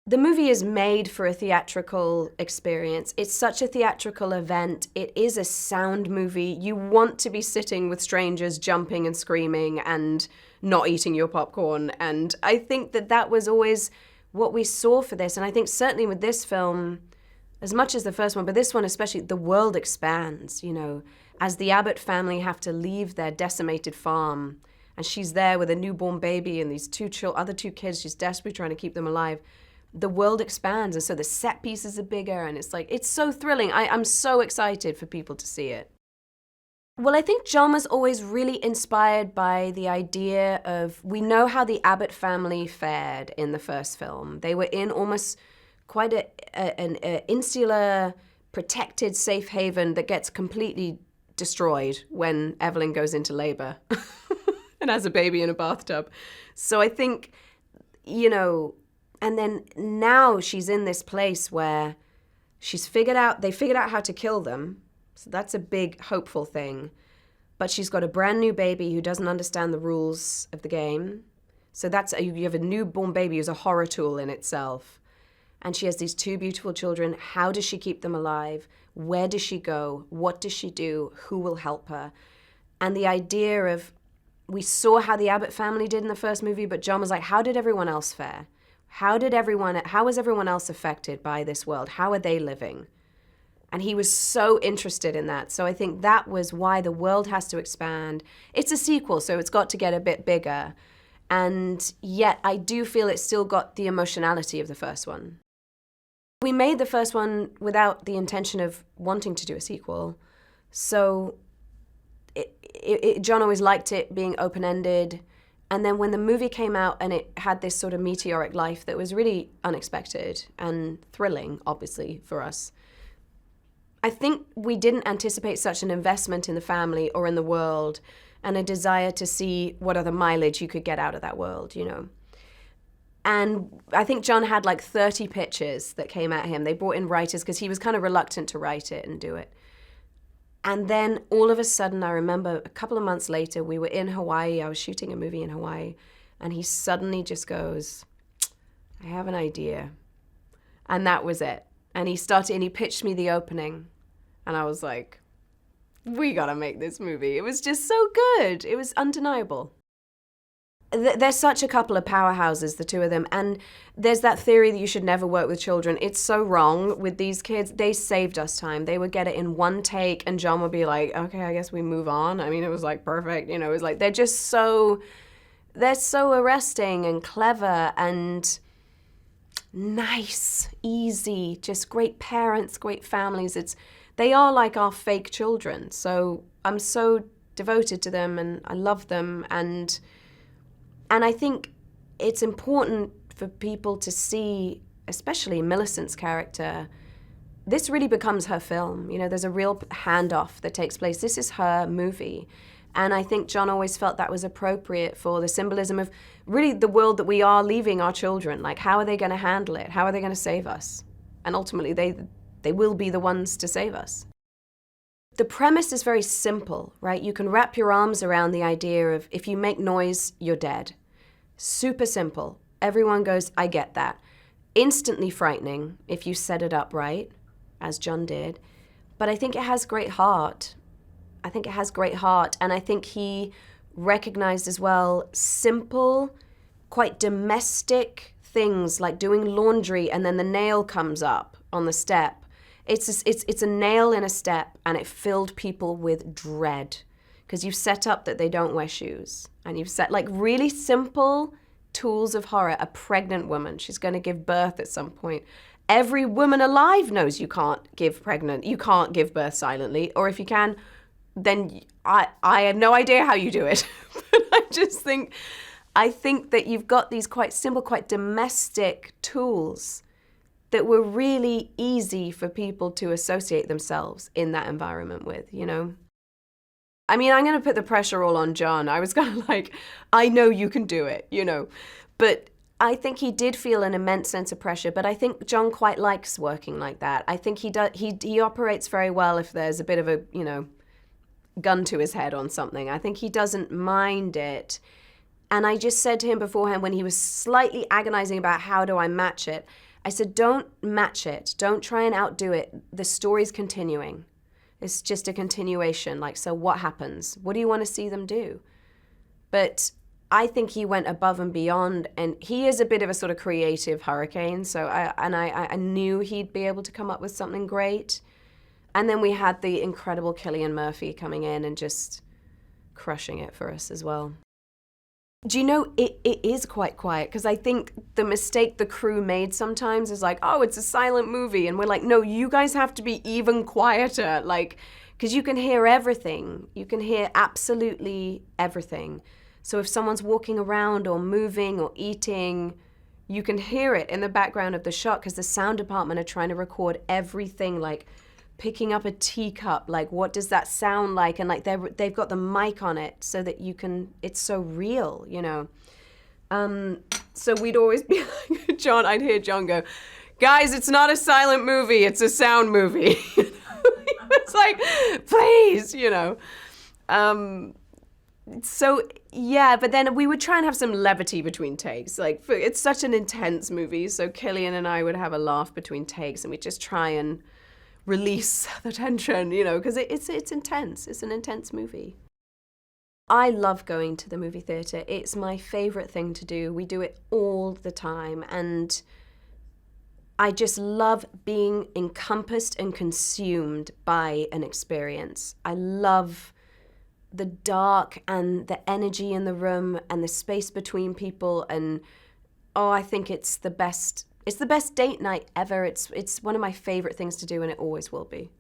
The movie is made for a theatrical experience. It's such a theatrical event. It is a sound movie. You want to be sitting with strangers jumping and screaming and not eating your popcorn. And I think that that was always what we saw for this. And I think certainly with this film, as much as the first one, but this one especially, the world expands, as the Abbott family have to leave their decimated farm. And she's there with a newborn baby and these other two kids. She's desperately trying to keep them alive. The world expands, and so the set pieces are bigger, and it's so thrilling. I'm so excited for people to see it. Well, I think John was always really inspired by the idea of, we know how the Abbott family fared in the first film. They were in almost quite an insular, protected safe haven that gets completely destroyed when Evelyn goes into labor and has a baby in a bathtub. So I think, and then now she's in this place where they figured out how to kill them. So that's a big, hopeful thing. But she's got a brand new baby who doesn't understand the rules of the game. So you have a newborn baby who's a horror tool in itself. And she has these two beautiful children. How does she keep them alive? Where does she go? What does she do? Who will help her? And the idea of, we saw how the Abbott family did in the first movie, but John was like, how did everyone else fare? How was everyone else affected by this world? How are they living? And he was so interested in that. So I think that was why the world has to expand. It's a sequel, so it's got to get a bit bigger. And yet I do feel it's still got the emotionality of the first one. We made the first one without the intention of wanting to do a sequel. So John always liked it being open-ended. And then when the movie came out and it had this sort of meteoric life that was really unexpected and thrilling, obviously, for us, I think we didn't anticipate such an investment in the family or in the world and a desire to see what other mileage you could get out of that world, And I think John had like 30 pitches that came at him. They brought in writers because he was kind of reluctant to write it and do it. And then all of a sudden, I remember a couple of months later, we were in Hawaii. I was shooting a movie in Hawaii. And he suddenly just goes, I have an idea. And that was it. And he pitched me the opening. And I was like, we gotta make this movie. It was just so good. It was undeniable. They're such a couple of powerhouses, the two of them. And there's that theory that you should never work with children. It's so wrong with these kids. They saved us time. They would get it in one take and John would be like, okay, I guess we move on. I mean, it was like perfect. It was like, they're so arresting and clever and nice, easy, just great parents, great families. They are like our fake children. So I'm so devoted to them and I love them. And I think it's important for people to see, especially Millicent's character, this really becomes her film. There's a real handoff that takes place. This is her movie. And I think John always felt that was appropriate for the symbolism of really the world that we are leaving our children. Like, how are they going to handle it? How are they going to save us? And ultimately, they will be the ones to save us. The premise is very simple, right? You can wrap your arms around the idea of if you make noise, you're dead. Super simple. Everyone goes, I get that. Instantly frightening if you set it up right, as John did. But I think it has great heart. And I think he recognized as well simple, quite domestic things like doing laundry and then the nail comes up on the step. It's a nail in a step and it filled people with dread because you've set up that they don't wear shoes. And you've set like really simple tools of horror. A pregnant woman, she's going to give birth at some point. Every woman alive knows you can't give birth silently. Or if you can, then I have no idea how you do it. But I think that you've got these quite simple, quite domestic tools that were really easy for people to associate themselves in that environment with, I mean, I'm going to put the pressure all on John. I was kind of like, I know you can do it, But I think he did feel an immense sense of pressure, but I think John quite likes working like that. I think he operates very well if there's a bit of a, gun to his head on something. I think he doesn't mind it. And I just said to him beforehand when he was slightly agonizing about how do I match it, I said, don't match it. Don't try and outdo it. The story's continuing. It's just a continuation. Like, so what happens? What do you want to see them do? But I think he went above and beyond, and he is a bit of a sort of creative hurricane. So I knew he'd be able to come up with something great. And then we had the incredible Cillian Murphy coming in and just crushing it for us as well. Do you know, it is quite quiet, because I think the mistake the crew made sometimes is like, oh, it's a silent movie. And we're like, no, you guys have to be even quieter, like, because you can hear everything. You can hear absolutely everything. So if someone's walking around or moving or eating, you can hear it in the background of the shot, because the sound department are trying to record everything, like picking up a teacup, like what does that sound like, and like they've got the mic on it so that you can, it's so real, you know. So we'd always be like, I'd hear John go, guys, it's not a silent movie, it's a sound movie. It's like, please, you know. So yeah, but then we would try and have some levity between takes. Like, it's such an intense movie, so Cillian and I would have a laugh between takes, and we'd just try and release the tension, you know, because it's intense. It's an intense movie. I love going to the movie theatre. It's my favorite thing to do. We do it all the time, and I just love being encompassed and consumed by an experience. I love the dark and the energy in the room and the space between people, and I think it's the best date night ever. It's one of my favorite things to do, and it always will be.